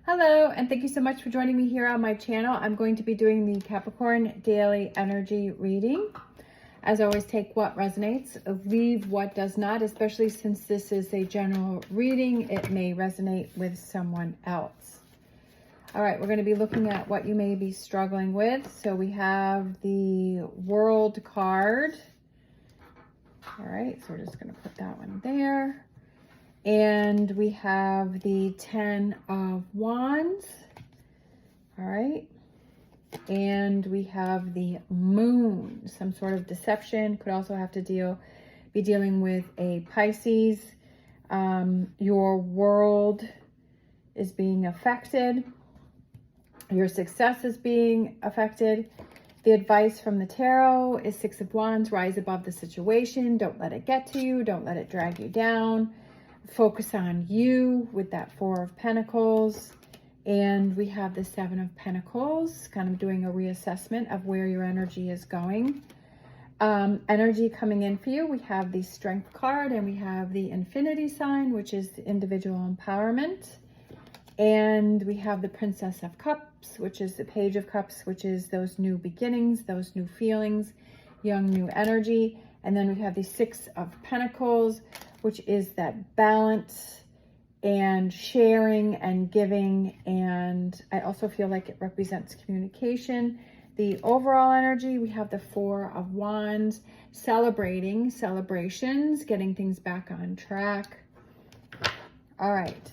Hello, and thank you so much for joining me here on my channel. I'm going to be doing the Capricorn daily energy reading. As always, take what resonates, leave what does not, especially since this is a general reading. It may resonate with someone else. All right, we're going to be looking at what you may be struggling with. So we have the World card. All right, so we're just going to put that one there. And we have the 10 of Wands. All right. And we have the Moon, some sort of deception. Could also have to be dealing with a Pisces. Your world is being affected. Your success is being affected. The advice from the tarot is 6 of Wands. Rise above the situation. Don't let it get to you. Don't let it drag you down. Focus on you with that 4 of Pentacles. And we have the 7 of Pentacles, kind of doing a reassessment of where your energy is going. Energy coming in for you, we have the Strength card and we have the Infinity sign, which is the individual empowerment. And we have the Princess of Cups, which is the Page of Cups, which is those new beginnings, those new feelings, young new energy. And then we have the 6 of Pentacles, which is that balance and sharing and giving. And I also feel like it represents communication. The overall energy, we have the 4 of Wands, celebrations, getting things back on track. All right.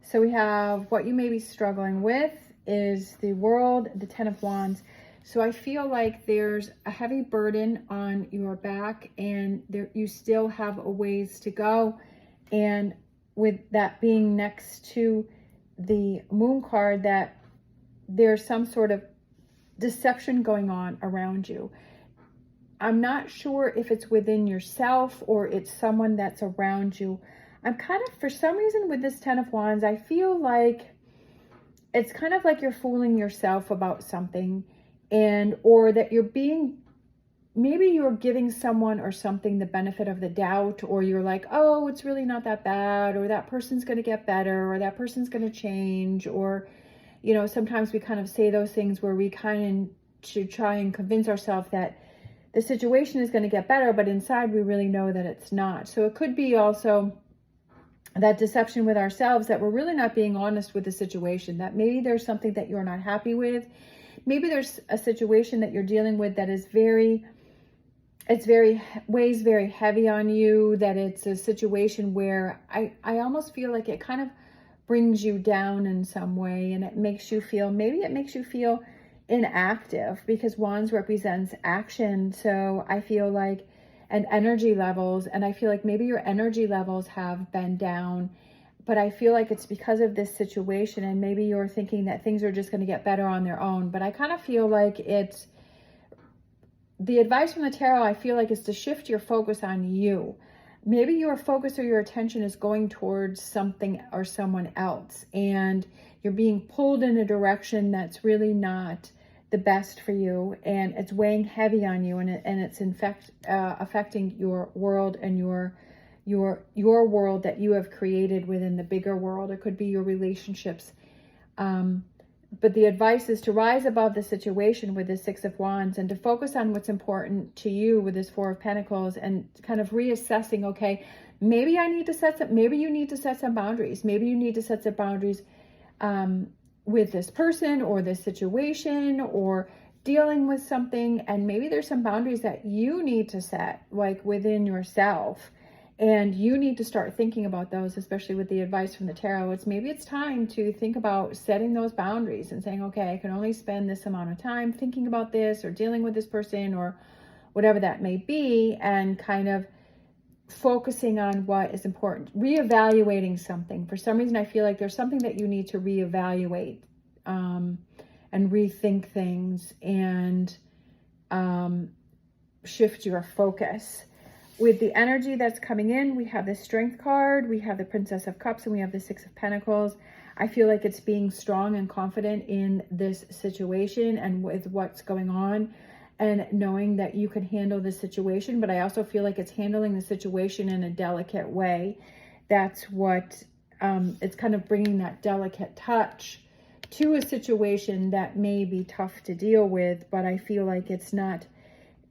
So we have what you may be struggling with is the World, the 10 of Wands. So I feel like there's a heavy burden on your back and you still have a ways to go. And with that being next to the Moon card, that there's some sort of deception going on around you. I'm not sure if it's within yourself or it's someone that's around you. I'm kind of, for some reason with this 10 of Wands, I feel like it's kind of like you're fooling yourself about something. Or that maybe you're giving someone or something the benefit of the doubt, or you're like, oh, it's really not that bad, or that person's going to get better, or that person's going to change. Or, you know, sometimes we kind of say those things where we kind of should try and convince ourselves that the situation is going to get better, but inside we really know that it's not. So it could be also that deception with ourselves, that we're really not being honest with the situation, that maybe there's something that you're not happy with. Maybe there's a situation that you're dealing with that is weighs very heavy on you, that it's a situation where I almost feel like it kind of brings you down in some way, and maybe it makes you feel inactive, because Wands represents action. So I feel like, and energy levels, and I feel like maybe your energy levels have been down. But I feel like it's because of this situation, and maybe you're thinking that things are just going to get better on their own. But I kind of feel like it's the advice from the tarot, I feel like, is to shift your focus on you. Maybe your focus or your attention is going towards something or someone else, and you're being pulled in a direction that's really not the best for you, and it's weighing heavy on you, and it's in fact affecting your world and your world that you have created within the bigger world. It could be your relationships. But the advice is to rise above the situation with the 6 of Wands, and to focus on what's important to you with this 4 of Pentacles, and kind of reassessing, okay, maybe you need to set some boundaries. Maybe you need to set some boundaries with this person or this situation, or dealing with something. And maybe there's some boundaries that you need to set, like within yourself. And you need to start thinking about those, especially with the advice from the tarot. Maybe it's time to think about setting those boundaries and saying, okay, I can only spend this amount of time thinking about this, or dealing with this person, or whatever that may be, and kind of focusing on what is important. Reevaluating something. For some reason, I feel like there's something that you need to reevaluate, and rethink things, and shift your focus. With the energy that's coming in, we have the Strength card, we have the Princess of Cups, and we have the 6 of Pentacles. I feel like it's being strong and confident in this situation and with what's going on, and knowing that you can handle the situation. But I also feel like it's handling the situation in a delicate way. That's what it's kind of bringing that delicate touch to a situation that may be tough to deal with, but I feel like it's not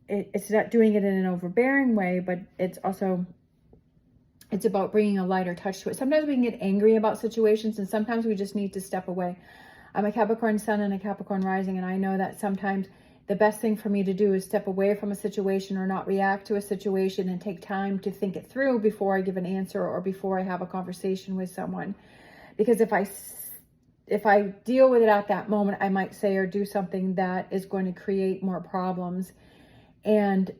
doing it in an overbearing way, but it's about bringing a lighter touch to it. Sometimes we can get angry about situations, and sometimes we just need to step away. I'm a Capricorn sun and a Capricorn rising, and I know that sometimes the best thing for me to do is step away from a situation or not react to a situation and take time to think it through before I give an answer or before I have a conversation with someone. Because if I deal with it at that moment, I might say or do something that is going to create more problems. And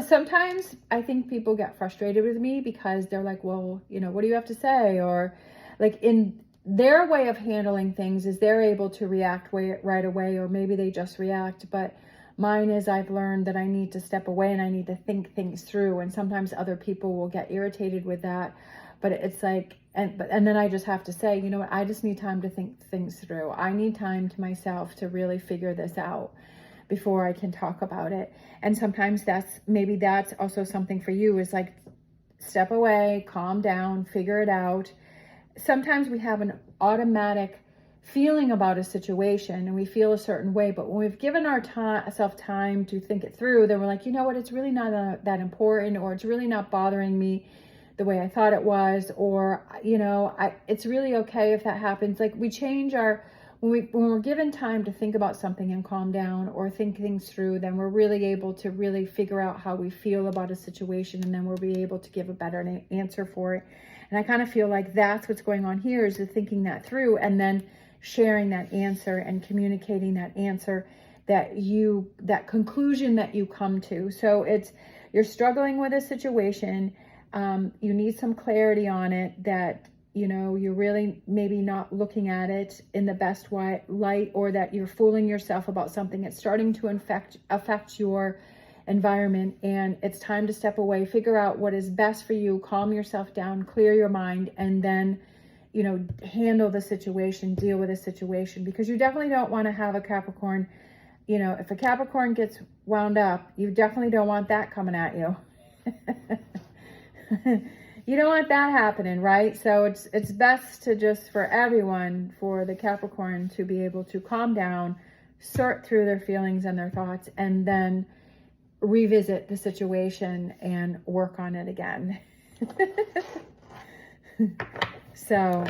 sometimes I think people get frustrated with me because they're like, well, you know, what do you have to say? Or like, in their way of handling things is they're able to react right away, or maybe they just react. But mine is, I've learned that I need to step away and I need to think things through. And sometimes other people will get irritated with that. But it's like, and then I just have to say, you know what, I just need time to think things through. I need time to myself to really figure this out before I can talk about it. And sometimes maybe that's also something for you, is like, step away, calm down, figure it out. Sometimes we have an automatic feeling about a situation and we feel a certain way, but when we've given ourselves time to think it through, then we're like, you know what, it's really not that important, or it's really not bothering me the way I thought it was, or, you know, it's really okay if that happens. Like, we change when we're given time to think about something and calm down or think things through, then we're really able to really figure out how we feel about a situation, and then we'll be able to give a better answer for it. And I kind of feel like that's what's going on here, is the thinking that through and then sharing that answer and communicating that answer, that conclusion that you come to. So you're struggling with a situation. You need some clarity on it, that, you know, you're really maybe not looking at it in the best light, or that you're fooling yourself about something. It's starting to affect your environment, and it's time to step away, figure out what is best for you, calm yourself down, clear your mind, and then, you know, handle the situation, deal with the situation. Because you definitely don't want to have a Capricorn, you know, if a Capricorn gets wound up, you definitely don't want that coming at you. You don't want that happening, right? So it's best to just, for everyone, for the Capricorn to be able to calm down, sort through their feelings and their thoughts, and then revisit the situation and work on it again. So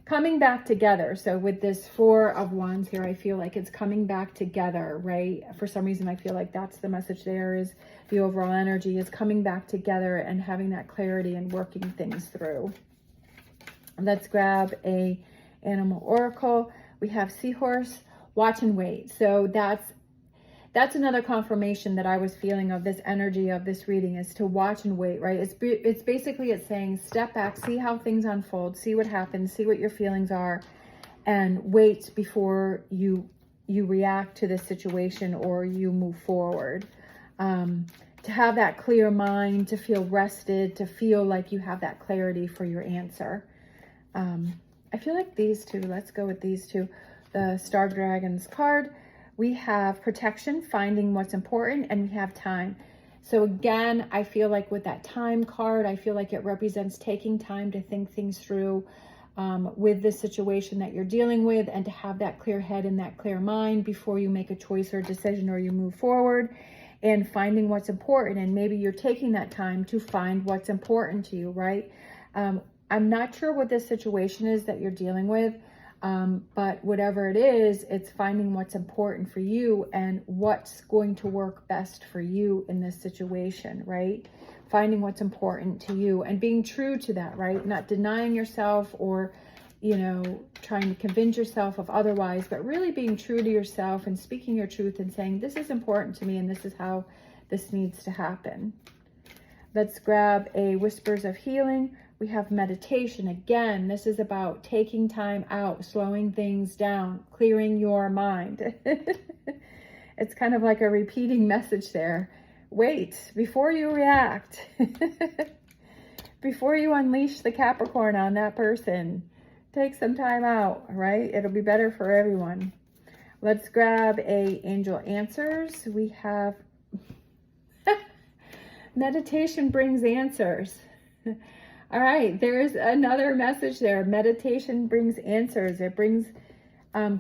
coming back together. So with this Four of Wands here, I feel like it's coming back together, right? For some reason, I feel like that's the message there, is the overall energy is coming back together and having that clarity and working things through. Let's grab a animal oracle. We have Seahorse, watch and wait. So that's another confirmation that I was feeling of this energy of this reading, is to watch and wait, right? It's basically, it's saying, step back, see how things unfold, see what happens, see what your feelings are, and wait before you react to this situation or you move forward. To have that clear mind, to feel rested, to feel like you have that clarity for your answer. I feel like these two, let's go with these two. The Star Dragons card. We have protection, finding what's important, and we have time. So again, I feel like with that time card, I feel like it represents taking time to think things through with the situation that you're dealing with, and to have that clear head and that clear mind before you make a choice or decision or you move forward, and finding what's important. And maybe you're taking that time to find what's important to you, right? I'm not sure what this situation is that you're dealing with. But whatever it is, it's finding what's important for you and what's going to work best for you in this situation, right? Finding what's important to you and being true to that, right? Not denying yourself or, you know, trying to convince yourself of otherwise, but really being true to yourself and speaking your truth and saying, this is important to me and this is how this needs to happen. Let's grab a Whispers of Healing. We have meditation. Again, this is about taking time out, slowing things down, clearing your mind. It's kind of like a repeating message there. Wait before you react. Before you unleash the Capricorn on that person, take some time out, right? It'll be better for everyone. Let's grab a Angel Answers. We have meditation brings answers. All right, there's another message there. Meditation brings answers. It brings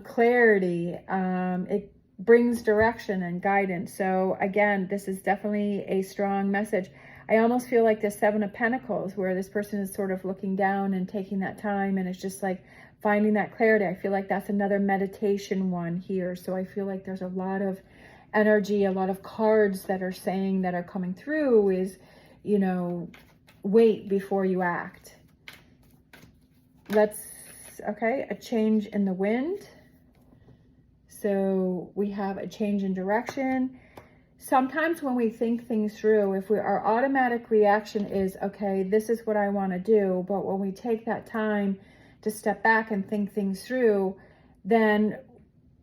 clarity. It brings direction and guidance. So again, this is definitely a strong message. I almost feel like the Seven of Pentacles, where this person is sort of looking down and taking that time, and it's just like finding that clarity. I feel like that's another meditation one here. So I feel like there's a lot of energy, a lot of cards that are saying, that are coming through is, you know, wait before you act. Okay, a change in the wind. So we have a change in direction. Sometimes when we think things through, our automatic reaction is, okay, this is what I want to do. But when we take that time to step back and think things through, then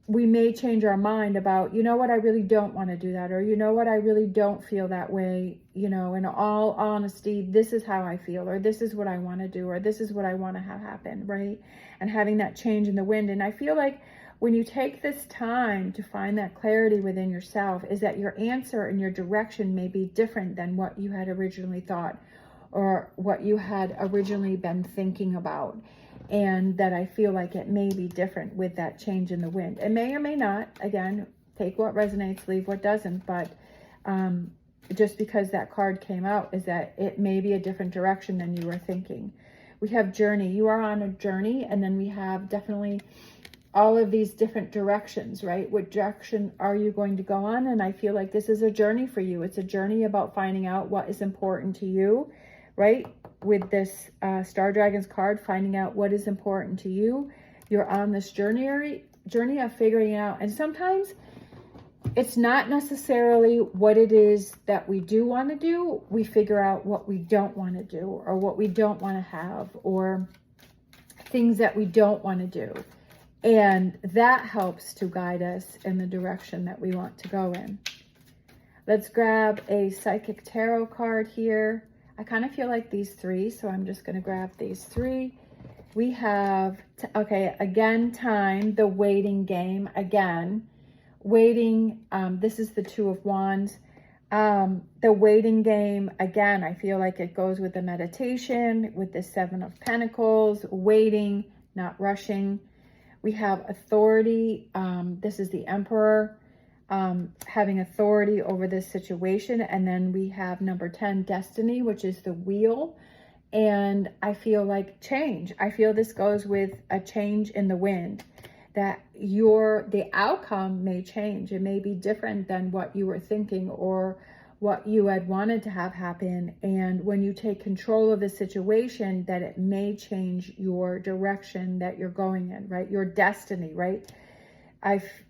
we may change our mind about, you know what, I really don't want to do that. Or, you know what, I really don't feel that way. You know, in all honesty, this is how I feel, or this is what I want to do, or this is what I want to have happen, right? And having that change in the wind. And I feel like when you take this time to find that clarity within yourself, is that your answer and your direction may be different than what you had originally thought, or what you had originally been thinking about. And that I feel like it may be different with that change in the wind. It may or may not. Again, take what resonates, leave what doesn't. But just because that card came out, is that it may be a different direction than you were thinking. We have journey. You are on a journey. And then we have definitely all of these different directions, right? What direction are you going to go on? And I feel like this is a journey for you. It's a journey about finding out what is important to you, right? With this Star Dragons card, finding out what is important to you. You're on this journey of figuring it out. And sometimes it's not necessarily what it is that we do want to do. We figure out what we don't want to do, or what we don't want to have, or things that we don't want to do. And that helps to guide us in the direction that we want to go in. Let's grab a Psychic Tarot card here. I kind of feel like these three, so I'm just going to grab these three. We have, okay, again, time, the waiting game, again. Waiting, this is the Two of Wands. The waiting game, again, I feel like it goes with the meditation, with the Seven of Pentacles, waiting, not rushing. We have authority. This is the Emperor, having authority over this situation. And then we have number 10, destiny, which is the wheel. And I feel like change. I feel this goes with a change in the wind, that the outcome may change. It may be different than what you were thinking or what you had wanted to have happen. And when you take control of the situation, that it may change your direction that you're going in, right? Your destiny, right?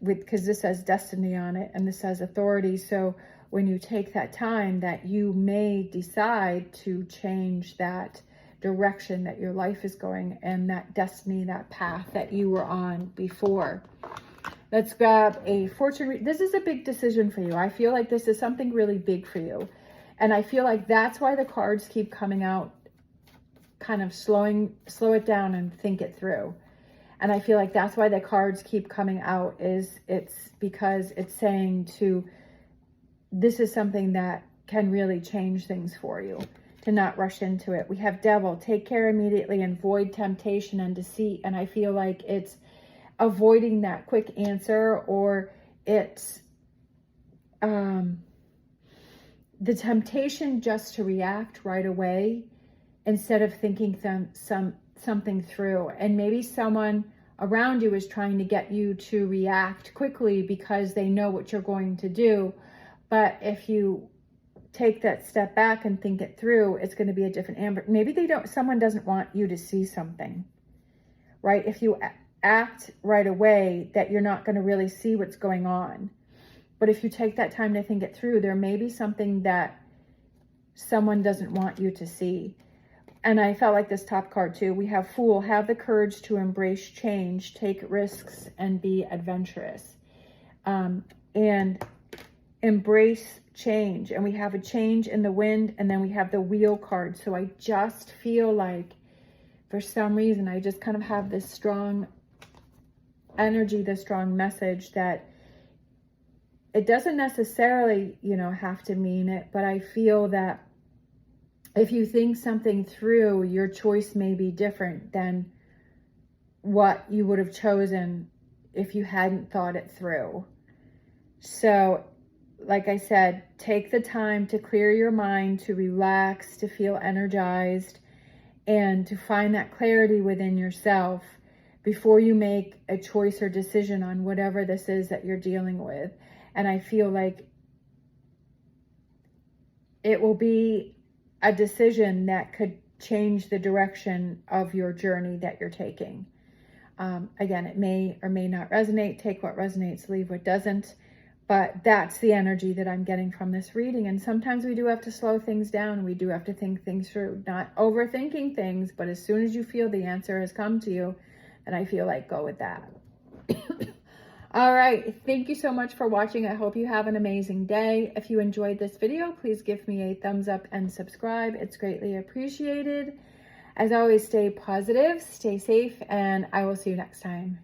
Because this says destiny on it, and this says authority. So when you take that time, that you may decide to change that direction that your life is going, and that destiny, that path that you were on before. Let's grab a fortune. This is a big decision for you. I feel like this is something really big for you. And I feel like that's why the cards keep coming out, kind of slow it down and think it through. And I feel like that's why the cards keep coming out, it's because it's saying this is something that can really change things for you, to not rush into it. We have Devil, take care immediately and avoid temptation and deceit. And I feel like it's avoiding that quick answer, or it's the temptation just to react right away instead of thinking something through. And maybe someone around you is trying to get you to react quickly because they know what you're going to do. But if you take that step back and think it through, it's going to be a different amber. Maybe someone doesn't want you to see something, right? If you act right away, that you're not going to really see what's going on. But if you take that time to think it through, there may be something that someone doesn't want you to see. And I felt like this top card too. We have Fool, have the courage to embrace change, take risks, and be adventurous. And embrace change. And we have a change in the wind, and then we have the Wheel card. So I just feel like, for some reason, I just kind of have this strong energy, this strong message that it doesn't necessarily, have to mean it, but I feel that if you think something through, your choice may be different than what you would have chosen if you hadn't thought it through. So, like I said, take the time to clear your mind, to relax, to feel energized, and to find that clarity within yourself before you make a choice or decision on whatever this is that you're dealing with. And I feel like it will be a decision that could change the direction of your journey that you're taking. Again, it may or may not resonate. Take what resonates, leave what doesn't. But that's the energy that I'm getting from this reading. And sometimes we do have to slow things down. We do have to think things through, not overthinking things. But as soon as you feel the answer has come to you, then I feel like go with that. All right. Thank you so much for watching. I hope you have an amazing day. If you enjoyed this video, please give me a thumbs up and subscribe. It's greatly appreciated. As always, stay positive, stay safe, and I will see you next time.